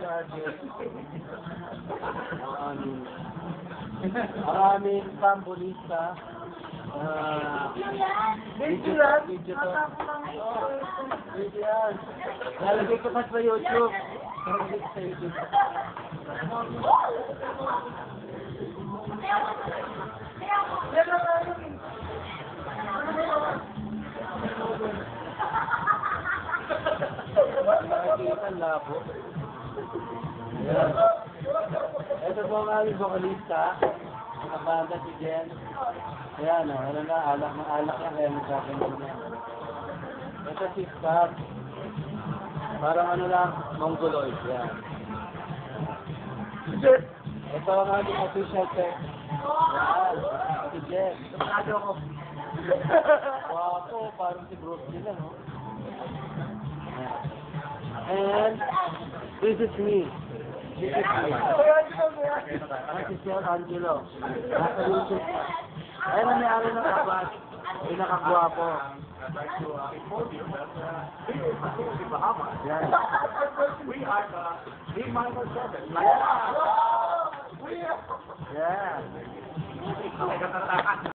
Sergeant. Maraming pambolista. Video to. Video yan. Lalagay ko pa sa YouTube. Lalagay ko sa YouTube. Nakikita labo. Ayan. Ito po ang aming vocalista. Ang banda si Jen. Ayan, ano na, alak ng alak lang kaya magkakaroon na. Ito si Scott. Parang ano lang, mongoloid. Yan. Ito ang aming official text. Yan, si Jen. Tumado ko. Wapo, parang si Bruce nila, no? And this is me. This is me. Ang si Sir Angelo. Ayun ang may-ari ng kapas. Pinakagwapo. Yan. We are the D-7. Yeah.